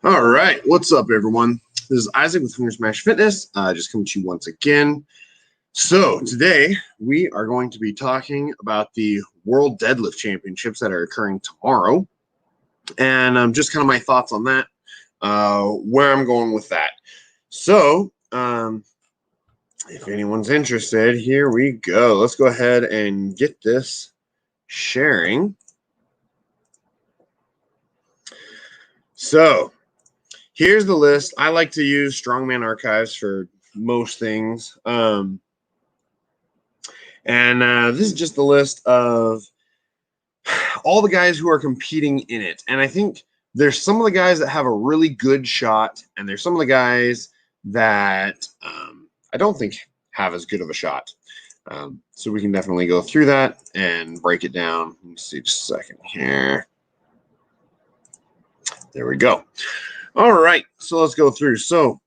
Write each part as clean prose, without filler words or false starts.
All right, what's up, everyone? This is Isaac with Hunger Smash Fitness. Just coming to you once again. So today we are going to be talking about the World Deadlift Championships that are occurring tomorrow, and just kind of my thoughts on that, where I'm going with that. So if anyone's interested, here we go. Let's go ahead and get this sharing. So here's the list. I like to use Strongman Archives for most things. This is just the list of all the guys who are competing in it. And I think there's some of the guys that have a really good shot, and there's some of the guys that I don't think have as good of a shot. So we can definitely go through that and break it down. Let me see just a second here. There we go. All right, so let's go through. So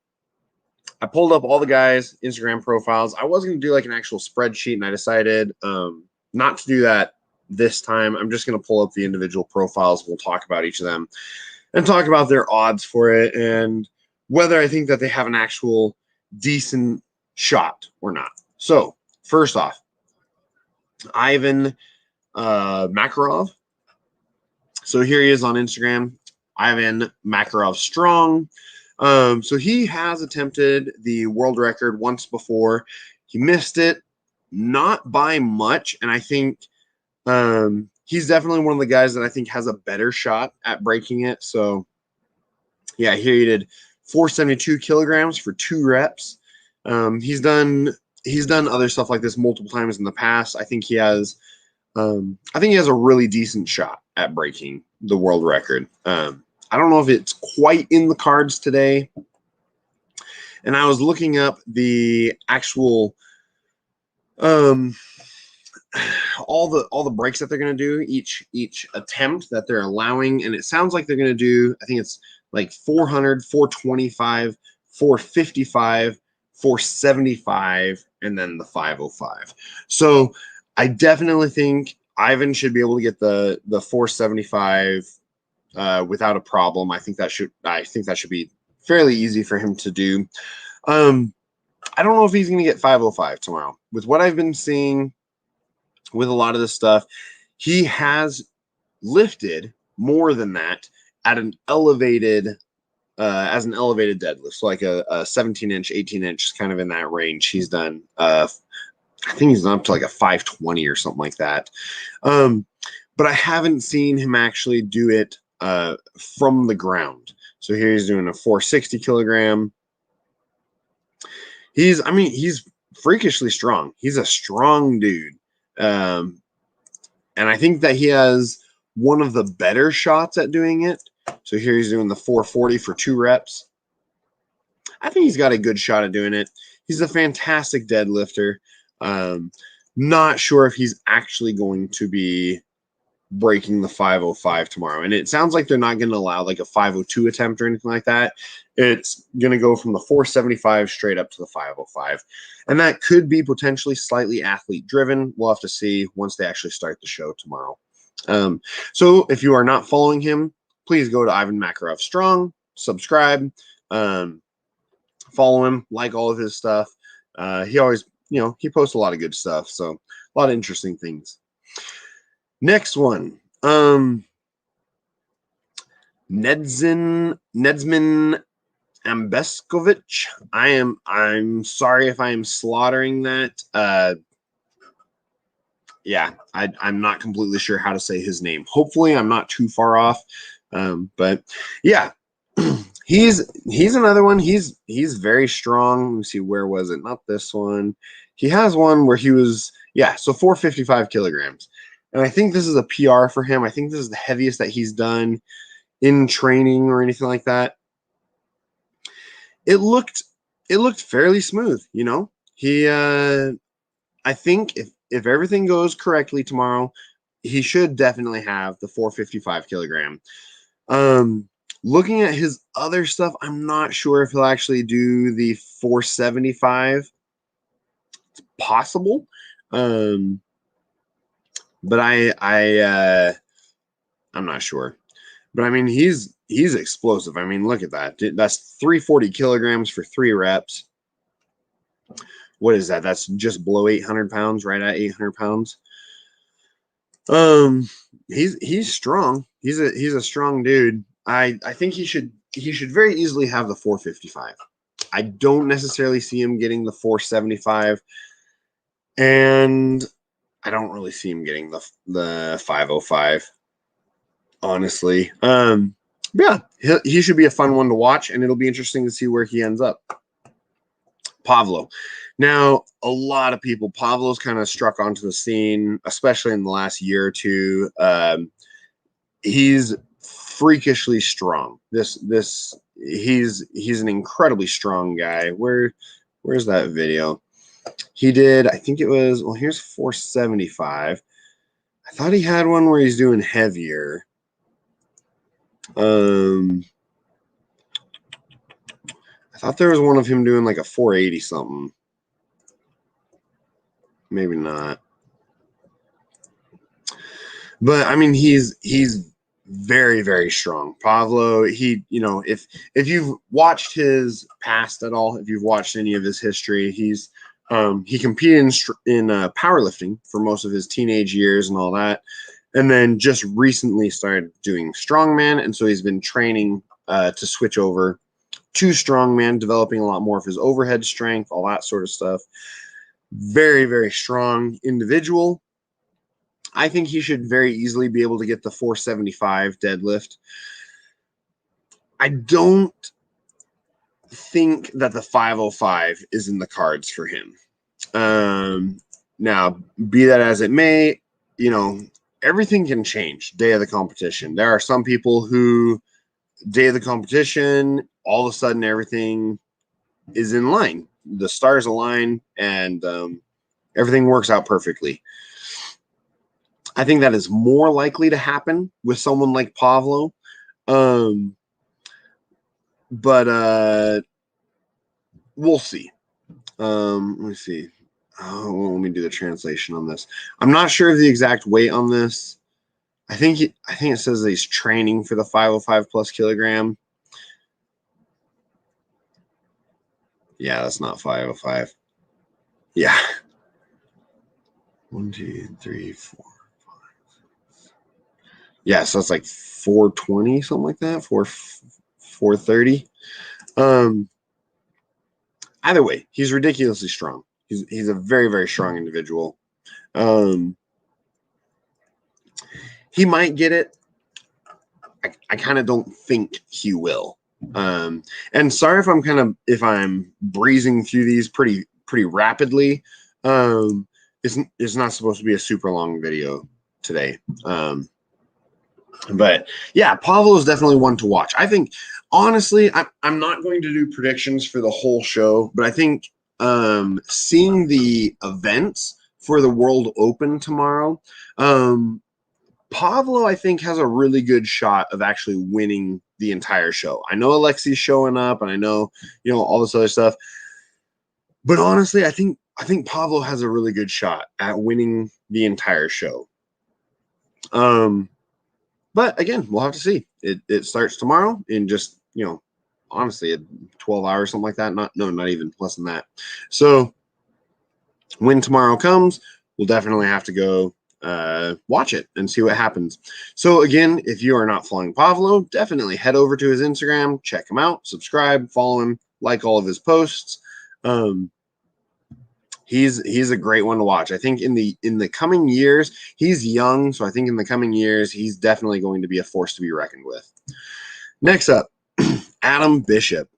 I pulled up all the guys' Instagram profiles. I was going to do like an actual spreadsheet, and I decided not to do that this time. I'm just going to pull up the individual profiles. We'll talk about each of them and talk about their odds for it and whether I think that they have an actual decent shot or not. So first off, Ivan Makarov. So here he is on Instagram. Ivan Makarov Strong. So he has attempted the world record once before. He missed it, not by much, and I think he's definitely one of the guys that I think has a better shot at breaking it. So yeah, here he did 472 kilograms for 2 reps. He's done other stuff like this multiple times in the past. I think he has a really decent shot at breaking the world record. I don't know if it's quite in the cards today. And I was looking up the actual all the breaks that they're going to do, each attempt that they're allowing, and it sounds like they're going to do, I think it's like 400, 425, 455, 475, and then the 505. So I definitely think Ivan should be able to get the 475 without a problem. I think that should be fairly easy for him to do. I don't know if he's going to get 505 tomorrow. With what I've been seeing with a lot of this stuff, he has lifted more than that at an elevated as an elevated deadlift, so like a 17-inch, 18-inch, kind of in that range. He's done I think he's done up to like a 520 or something like that. But I haven't seen him actually do it from the ground. So here he's doing a 460 kilogram. He's freakishly strong. He's a strong dude. And I think that he has one of the better shots at doing it. So here he's doing the 440 for 2 reps. I think he's got a good shot at doing it. He's a fantastic deadlifter. Not sure if he's actually going to be breaking the 505 tomorrow. And it sounds like they're not going to allow like a 502 attempt or anything like that. It's going to go from the 475 straight up to the 505. And that could be potentially slightly athlete driven. We'll have to see once they actually start the show tomorrow. So if you are not following him, please go to Ivan Makarov Strong, subscribe, follow him, like all of his stuff. He always, he posts a lot of good stuff. So a lot of interesting things. Next one, Nedzman Ambeskovic. I'm sorry if I am slaughtering that. Yeah, I'm not completely sure how to say his name. Hopefully I'm not too far off. But yeah, he's another one. He's very strong. Let me see, where was it? Not this one. He has one where he was, so 455 kilograms. And I think this is a PR for him. I think this is the heaviest that he's done in training or anything like that. It looked fairly smooth, He I think if everything goes correctly tomorrow, he should definitely have the 455 kilogram. Looking at his other stuff, I'm not sure if he'll actually do the 475. It's possible. But I'm not sure. But I mean, he's explosive. I mean, look at that. That's 340 kilograms for 3 reps. What is that? That's just below 800 pounds, right at 800 pounds. He's strong. He's a strong dude. I think he should very easily have the 455. I don't necessarily see him getting the 475, and I don't really see him getting the 505. Honestly, yeah, he should be a fun one to watch, and it'll be interesting to see where he ends up. Pavlo. Now, a lot of people, Pavlo's kind of struck onto the scene, especially in the last year or two. He's freakishly strong. He's an incredibly strong guy. Where's that video? He did, I think it was, well, here's 475. I thought he had one where he's doing heavier. I thought there was one of him doing like a 480 something. Maybe not. But I mean, he's very, very strong. Pavlo, if you've watched his past at all, if you've watched any of his history, he competed in powerlifting for most of his teenage years and all that, and then just recently started doing strongman, and so he's been training to switch over to strongman, developing a lot more of his overhead strength, all that sort of stuff. Very, very strong individual. I think he should very easily be able to get the 475 deadlift. I don't think that the 505 is in the cards for him. Now, be that as it may, everything can change day of the competition. There are some people who, day of the competition, all of a sudden everything is in line. The stars align and everything works out perfectly. I think that is more likely to happen with someone like Pavlo. But we'll see. Let me see. Let me do the translation on this. I'm not sure of the exact weight on this. I think it says that he's training for the 505 plus kilogram. Yeah, that's not 505. Yeah. 1, 2, 3, 4, 5, 6. Yeah, so it's like 420, something like that. 430. Either way, he's ridiculously strong. He's a very, very strong individual. He might get it. I kind of don't think he will. And sorry if I'm breezing through these pretty rapidly. It's not supposed to be a super long video today. But yeah, Pavlo is definitely one to watch. I think, honestly, I'm not going to do predictions for the whole show, but I think seeing the events for the World Open tomorrow, Pavlo, I think, has a really good shot of actually winning the entire show. I know Alexi's showing up, and I know, all this other stuff. But honestly, I think Pavlo has a really good shot at winning the entire show. But again, we'll have to see. It starts tomorrow in just, honestly, 12 hours, something like that. Not even less than that. So when tomorrow comes, we'll definitely have to go watch it and see what happens. So again, if you are not following Pavlo, definitely head over to his Instagram, check him out, subscribe, follow him, like all of his posts. He's a great one to watch. I think in the coming years, he's young, so I think in the coming years, he's definitely going to be a force to be reckoned with. Next up, Adam Bishop.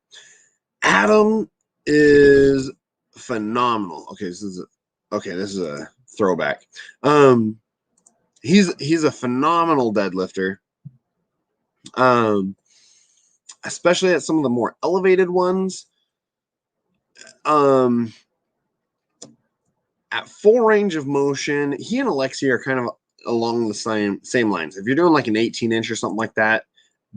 Adam is phenomenal. Okay, this is a throwback. He's a phenomenal deadlifter. Especially at some of the more elevated ones. At full range of motion, he and Alexi are kind of along the same lines. If you're doing like an 18-inch or something like that,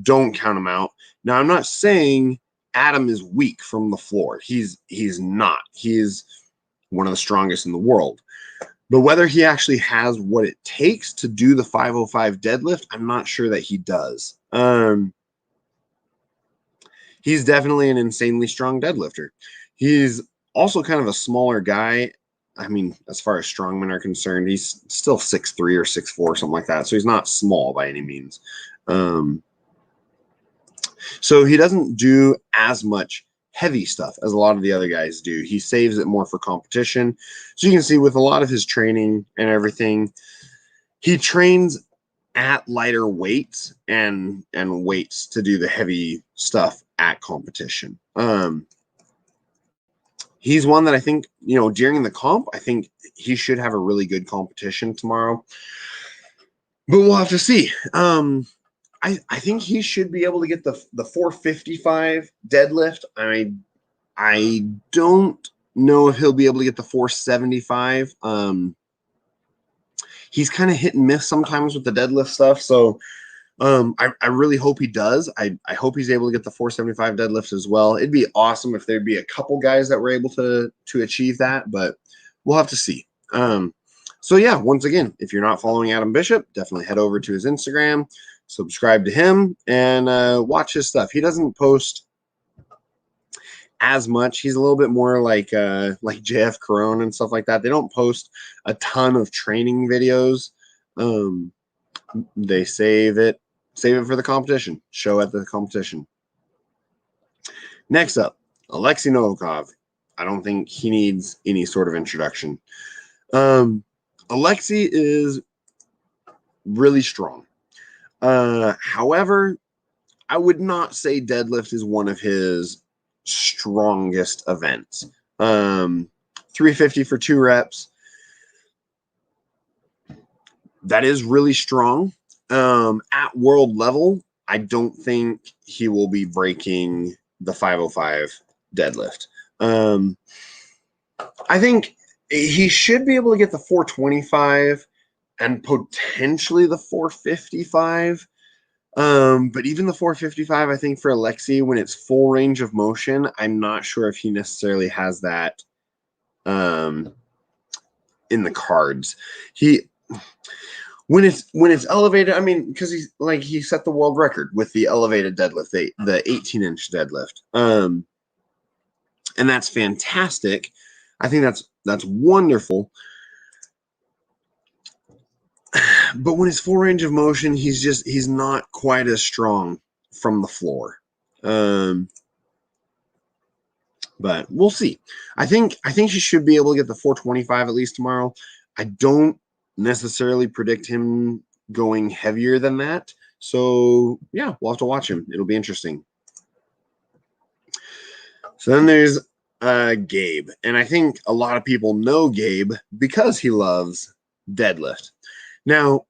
don't count him out. Now, I'm not saying Adam is weak from the floor. He's not. He is one of the strongest in the world. But whether he actually has what it takes to do the 505 deadlift, I'm not sure that he does. He's definitely an insanely strong deadlifter. He's also kind of a smaller guy. I mean, as far as strongmen are concerned, he's still 6'3" or 6'4", something like that. So he's not small by any means. So he doesn't do as much heavy stuff as a lot of the other guys do. He saves it more for competition. So you can see with a lot of his training and everything, he trains at lighter weights and weights to do the heavy stuff at competition. He's one that I think, during the comp, I think he should have a really good competition tomorrow. But we'll have to see. I think he should be able to get the 455 deadlift. I don't know if he'll be able to get the 475. He's kind of hit and miss sometimes with the deadlift stuff. So I really hope he does. I hope he's able to get the 475 deadlift as well. It'd be awesome if there'd be a couple guys that were able to achieve that, but we'll have to see. So yeah, once again, if you're not following Adam Bishop, definitely head over to his Instagram, subscribe to him, and watch his stuff. He doesn't post as much. He's a little bit more like JF Corone and stuff like that. They don't post a ton of training videos. They save it for the competition, show at the competition. Next up, Alexi Novokov. I don't think he needs any sort of introduction. Alexi is really strong. However, I would not say deadlift is one of his strongest events. 350 for 2 reps. That is really strong. At world level, I don't think he will be breaking the 505 deadlift. I think he should be able to get the 425 and potentially the 455. But even the 455, I think for Alexi, when it's full range of motion, I'm not sure if he necessarily has that in the cards. When it's elevated, I mean, because he set the world record with the elevated deadlift, the 18-inch deadlift. And that's fantastic. I think that's wonderful. But when it's full range of motion, he's not quite as strong from the floor. But we'll see. I think he should be able to get the 425 at least tomorrow. I don't necessarily predict him going heavier than that. So yeah, we'll have to watch him. It'll be interesting. So then there's Gabe. And I think a lot of people know Gabe because he loves deadlift. Now,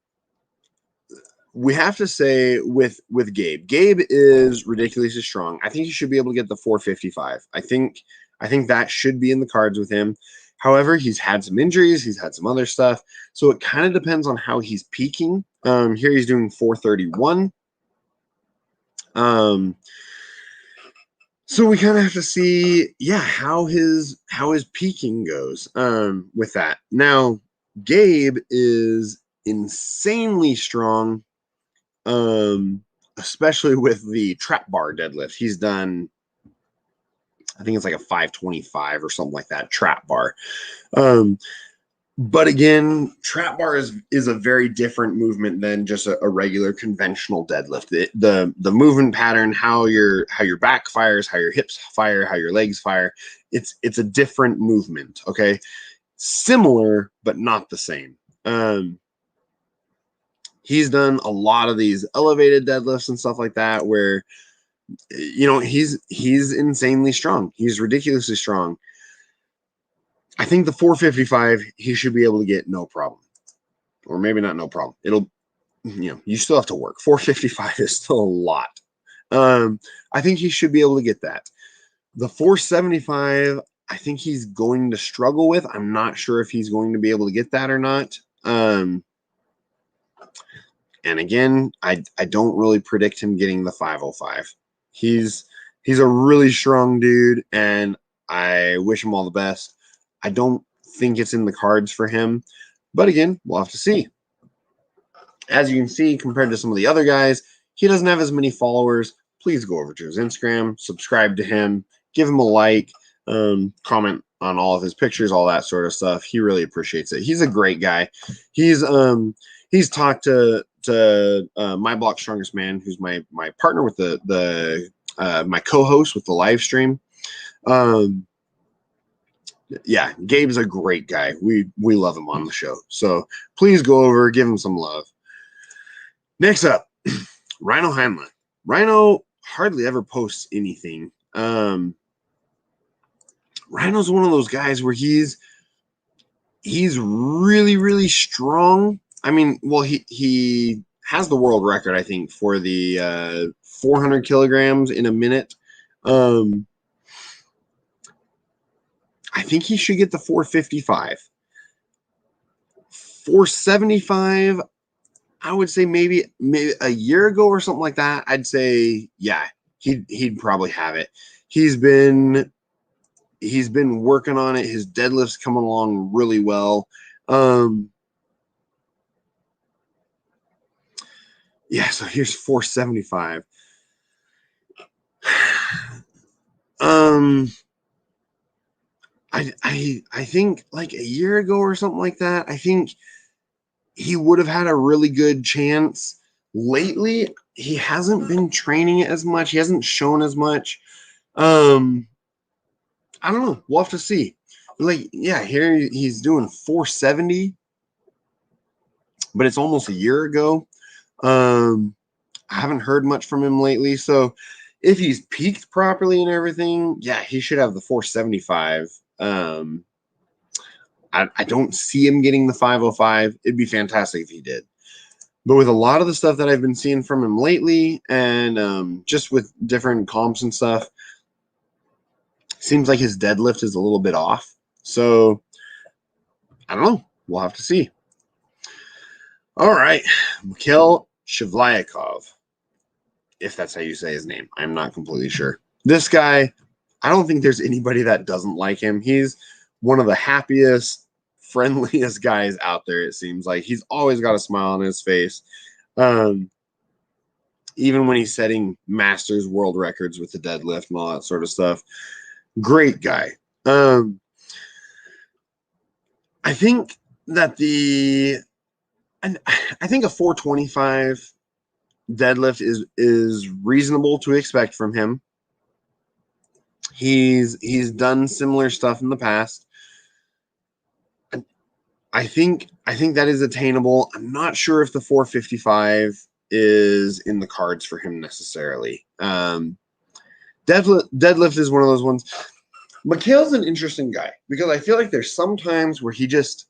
we have to say with Gabe is ridiculously strong. I think he should be able to get the 455. I think that should be in the cards with him. However, he's had some injuries. He's had some other stuff. So it kind of depends on how he's peaking. Here he's doing 431. So we kind of have to see, how his peaking goes with that. Now, Gabe is insanely strong, especially with the trap bar deadlift. He's done, I think it's like a 525 or something like that, trap bar. But again, trap bar is a very different movement than just a regular conventional deadlift. The movement pattern, how your back fires, how your hips fire, how your legs fire, it's a different movement. Okay, similar but not the same. He's done a lot of these elevated deadlifts and stuff like that where, he's insanely strong. He's ridiculously strong. I think the 455 he should be able to get no problem, or maybe not no problem. It'll, you still have to work. 455 is still a lot. I think he should be able to get that. The 475, I think he's going to struggle with. I'm not sure if he's going to be able to get that or not. And again, I don't really predict him getting the 505. He's a really strong dude, and I wish him all the best. I don't think it's in the cards for him. But again, we'll have to see. As you can see, compared to some of the other guys, he doesn't have as many followers. Please go over to his Instagram, subscribe to him, give him a like, comment on all of his pictures, all that sort of stuff. He really appreciates it. He's a great guy. He's talked to My Block Strongest Man, who's my partner with my co-host with the live stream. Yeah, Gabe's a great guy. We love him on the show. So please go over, give him some love. Next up, Rhino Heinlein. Rhino hardly ever posts anything. Rhino's one of those guys where he's really, really strong. I mean, well, he has the world record, I think, for the 400 kilograms in a minute. I think he should get the 455. 475, I would say maybe a year ago or something like that. I'd say, yeah, he'd probably have it. He's been working on it. His deadlift's coming along really well. Yeah, so here's 475. I think like a year ago or something like that, I think he would have had a really good chance. Lately, he hasn't been training as much. He hasn't shown as much. I don't know. We'll have to see. Like, yeah, here he's doing 470, but it's almost a year ago. I haven't heard much from him lately. So if he's peaked properly and everything, yeah, he should have the 475. I don't see him getting the 505. It'd be fantastic if he did. But with a lot of the stuff that I've been seeing from him lately, and just with different comps and stuff, seems like his deadlift is a little bit off. So I don't know. We'll have to see. All right. Mikhail Shevlyakov, if that's how you say his name. I'm not completely sure. This guy, I don't think there's anybody that doesn't like him. He's one of the happiest, friendliest guys out there, it seems like. He's always got a smile on his face. Even when he's setting masters world records with the deadlift and all that sort of stuff. Great guy. I think that I think a 425 deadlift is reasonable to expect from him. He's done similar stuff in the past. I think that is attainable. I'm not sure if the 455 is in the cards for him necessarily. Deadlift is one of those ones. Mikhail's an interesting guy because I feel like there's some times where he just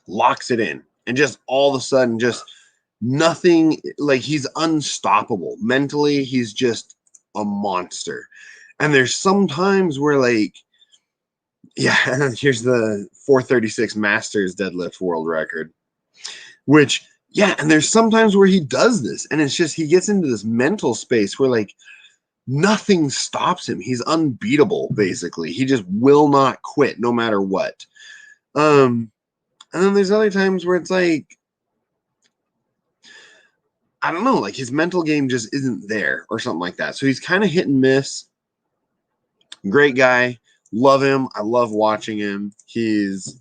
locks it in and just all of a sudden just nothing, like he's unstoppable. Mentally, he's just a monster. And there's some times where like, yeah, here's the 436 Masters deadlift world record, which, yeah, and there's sometimes where he does this and it's just he gets into this mental space where like nothing stops him. He's unbeatable, basically. He just will not quit no matter what. And then there's other times where it's like, I don't know, like his mental game just isn't there or something like that. So he's kind of hit and miss. Great guy. Love him. I love watching him. He's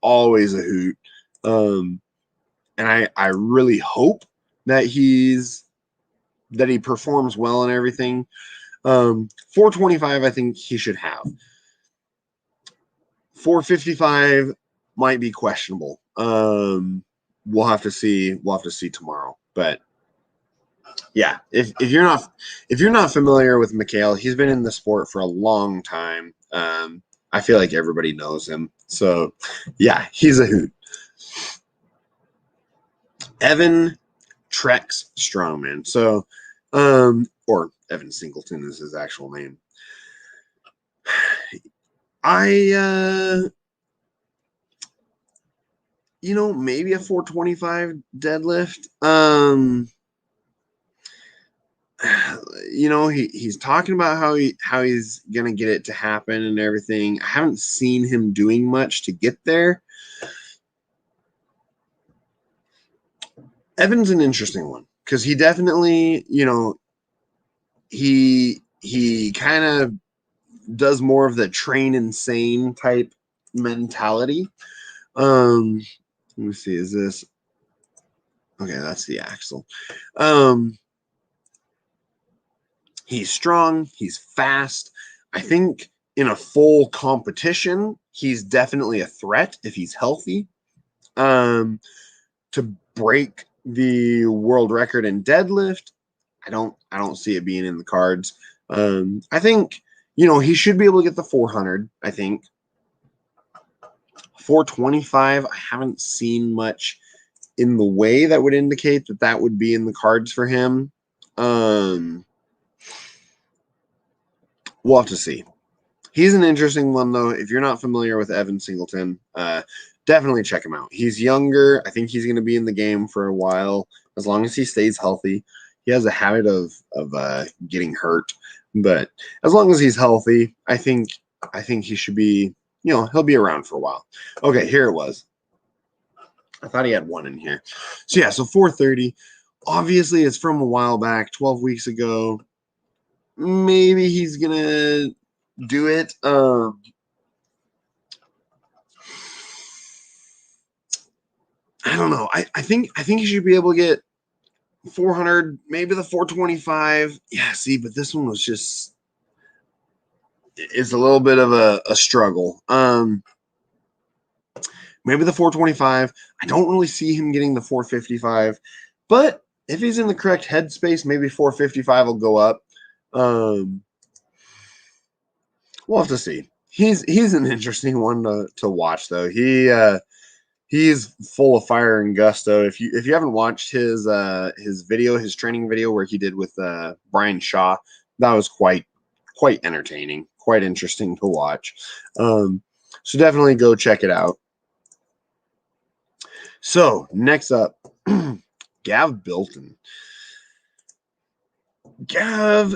always a hoot. And I really hope that he performs well and everything. 425, I think he should have. 455 might be questionable. We'll have to see. We'll have to see tomorrow. But yeah, if you're not familiar with Mikhail, he's been in the sport for a long time. I feel like everybody knows him. So yeah, he's a hoot. Evan Trex Strongman. So, or Evan Singleton is his actual name. Maybe a 425 deadlift. He's talking about how he's gonna get it to happen and everything. I haven't seen him doing much to get there. Evan's an interesting one because he definitely, he kind of does more of the train insane type mentality. Let me see, is this okay? That's the axle. He's strong, he's fast. I think in a full competition, he's definitely a threat if he's healthy. To break the world record in deadlift, I don't see it being in the cards. I think he should be able to get the 400. I think 425. I haven't seen much in the way that would indicate that would be in the cards for him. We'll have to see. He's an interesting one though. If you're not familiar with Evan Singleton, definitely check him out. He's younger. I think he's going to be in the game for a while as long as he stays healthy. He has a habit of getting hurt, but as long as he's healthy, I think he should be. He'll be around for a while. Okay, here it was. I thought he had one in here. So yeah, so 430. Obviously, it's from a while back, 12 weeks ago. Maybe he's gonna do it. I don't know. I think he should be able to get 400, maybe the 425. Yeah, see, but this one was just it's a little bit of a struggle. Maybe the 425. I don't really see him getting the 455, but if he's in the correct headspace, maybe 455 will go up. We'll have to see. He's an interesting one to watch though. He's full of fire and gusto. If you haven't watched his training video where he did with Brian Shaw, that was quite entertaining, quite interesting to watch. So definitely go check it out. So next up, Gav Bilton. Gav's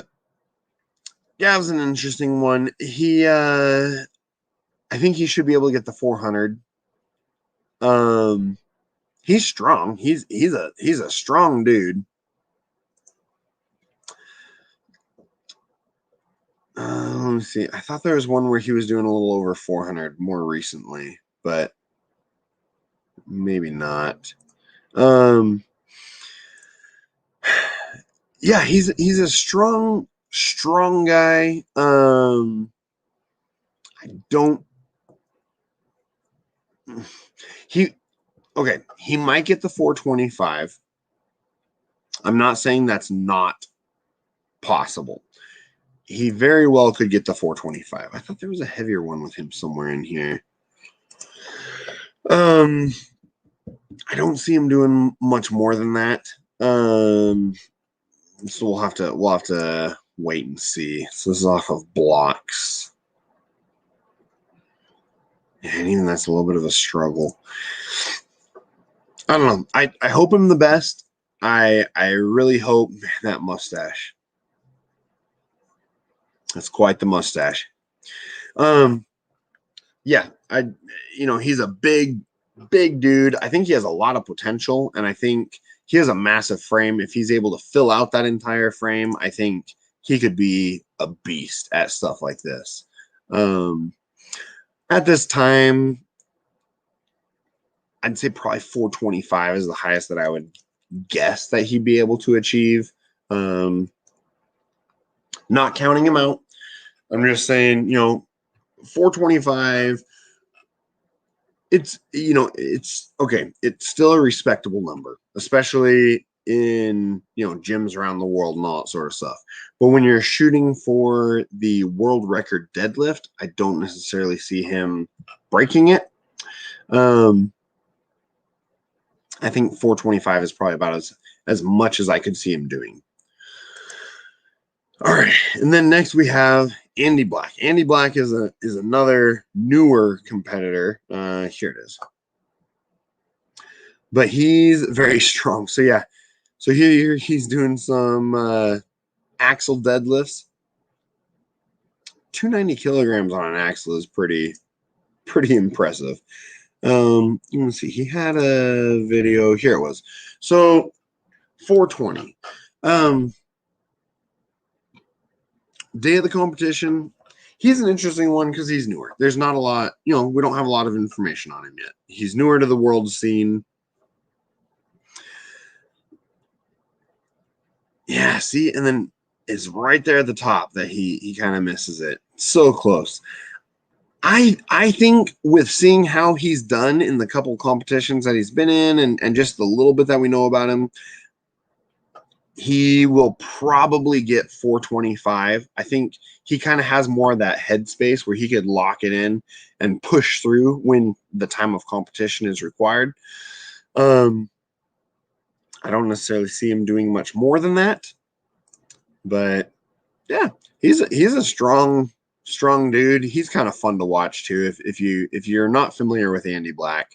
an interesting one. I think he should be able to get the 400. He's strong. He's a strong dude. Let me see. I thought there was one where he was doing a little over 400 more recently, but maybe not. Yeah, he's a strong guy. He might get the 425. I'm not saying that's not possible. He very well could get the 425. I thought there was a heavier one with him somewhere in here. I don't see him doing much more than that. So we'll have to wait and see. So this is off of blocks. And even that's a little bit of a struggle. I don't know. I hope him the best. I really hope that mustache. That's quite the mustache. Yeah, he's a big dude. I think he has a lot of potential, and I think he has a massive frame. If he's able to fill out that entire frame, I think he could be a beast at stuff like this. At this time, I'd say probably 425 is the highest that I would guess that he'd be able to achieve. Not counting him out. I'm just saying, 425. It's okay. It's still a respectable number, especially in gyms around the world and all that sort of stuff. But when you're shooting for the world record deadlift, I don't necessarily see him breaking it. I think 425 is probably about as much as I could see him doing. All right, and then next we have Andy Black. Andy Black is another newer competitor. Here it is. But he's very strong. So yeah, so here he's doing some axle deadlifts. 290 kilograms on an axle is pretty impressive. Let's see. He had a video. Here it was. So 420. Day of the competition. He's an interesting one because he's newer. There's not a lot, we don't have a lot of information on him yet. He's newer to the world scene. Yeah, see, and then it's right there at the top that he kind of misses it. So close. I think with seeing how he's done in the couple competitions that he's been in and just the little bit that we know about him, he will probably get 425. I think he kind of has more of that headspace where he could lock it in and push through when the time of competition is required. I don't necessarily see him doing much more than that, but yeah, he's a strong dude. He's kind of fun to watch too. If you're not familiar with Andy Black,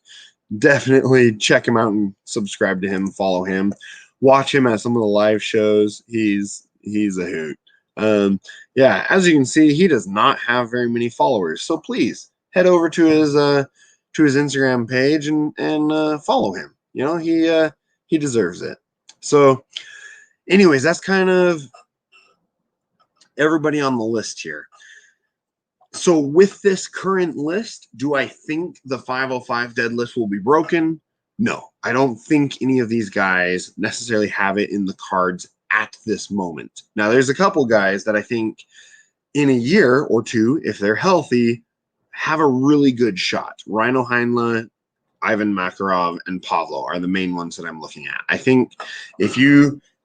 definitely check him out and subscribe to him, follow him, watch him at some of the live shows. He's a hoot. Yeah, as you can see, he does not have very many followers. So please head over to his Instagram page and follow him. He deserves it. So anyways, that's kind of everybody on the list here. So with this current list, do I think the 505 deadlift will be broken? No, I don't think any of these guys necessarily have it in the cards at this moment. Now, there's a couple guys that I think in a year or two, if they're healthy, have a really good shot. Rhino Heinle, Ivan Makarov, and Pavlo are the main ones that I'm looking at. I think if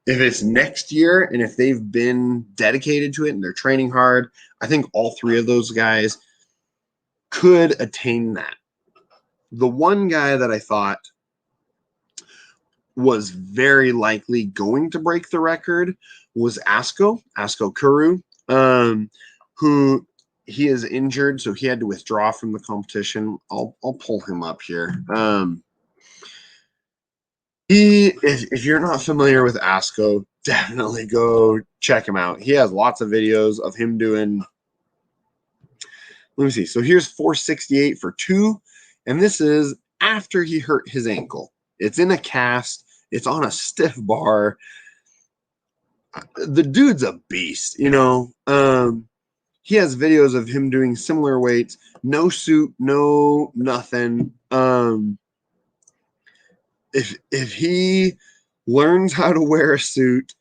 it's next year and if they've been dedicated to it and they're training hard, I think all three of those guys could attain that. The one guy that I thought was very likely going to break the record was Asko Kuru, who he is injured, so he had to withdraw from the competition. I'll pull him up here. If you're not familiar with Asko, definitely go check him out. He has lots of videos of him doing. Let me see. So here's 468 for 2, and this is after he hurt his ankle. It's in a cast. It's on a stiff bar. The dude's a beast, He has videos of him doing similar weights, no suit, no nothing. If he learns how to wear a suit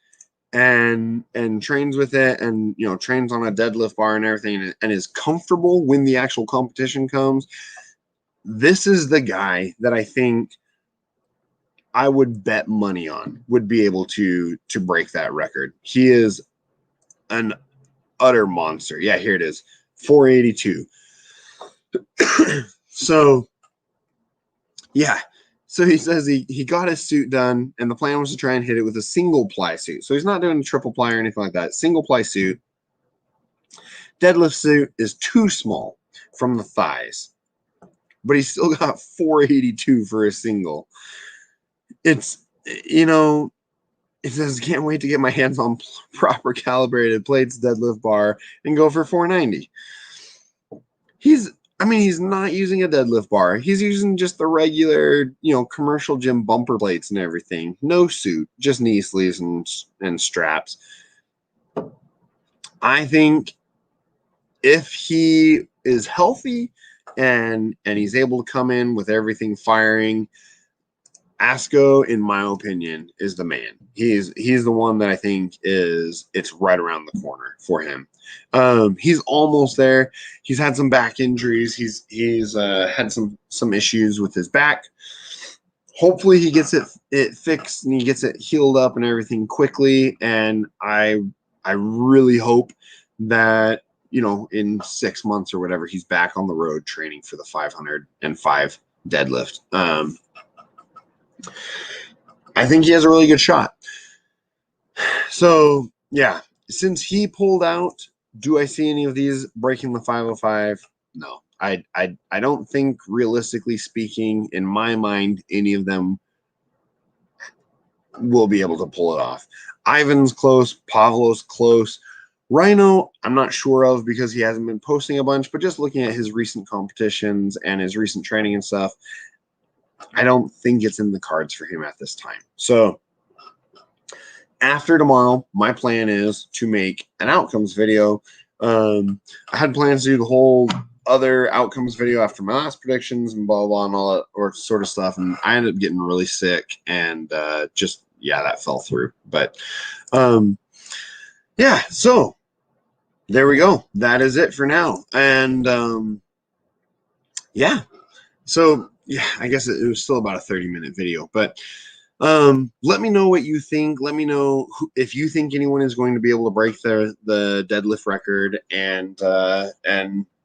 and trains with it and trains on a deadlift bar and everything and is comfortable when the actual competition comes, this is the guy that I think I would bet money on would be able to break that record. He is an utter monster. Yeah, here it is, 482. So yeah, so he says he got his suit done, and the plan was to try and hit it with a single ply suit. So he's not doing a triple ply or anything like that. Single ply suit. Deadlift suit is too small from the thighs, but he still got 482 for a single. It's, it says, can't wait to get my hands on proper calibrated plates, deadlift bar, and go for 490. He's not using a deadlift bar. He's using just the regular, commercial gym bumper plates and everything. No suit, just knee sleeves and straps. I think if he is healthy and he's able to come in with everything firing, Asko, in my opinion, is the man. He's the one that I think it's right around the corner for him. He's almost there. He's had some back injuries. He's had some issues with his back. Hopefully he gets it fixed and he gets it healed up and everything quickly. And I really hope that in 6 months or whatever, he's back on the road training for the 505 deadlift. I think he has a really good shot. So yeah, since he pulled out, do I see any of these breaking the 505? No, I don't think, realistically speaking, in my mind, any of them will be able to pull it off. Ivan's close, Pavlo's close. Rhino, I'm not sure of because he hasn't been posting a bunch, but just looking at his recent competitions and his recent training and stuff, I don't think it's in the cards for him at this time. So after tomorrow, my plan is to make an outcomes video. I had plans to do the whole other outcomes video after my last predictions and blah, blah, and all that or sort of stuff. And I ended up getting really sick and just, yeah, that fell through. But yeah, so there we go. That is it for now. And yeah, so yeah, I guess it was still about a 30-minute video, but let me know what you think. Let me know if you think anyone is going to be able to break the deadlift record, and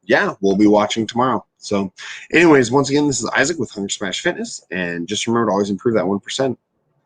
yeah, we'll be watching tomorrow. So anyways, once again, this is Isaac with Hunger Smash Fitness, and just remember to always improve that 1%.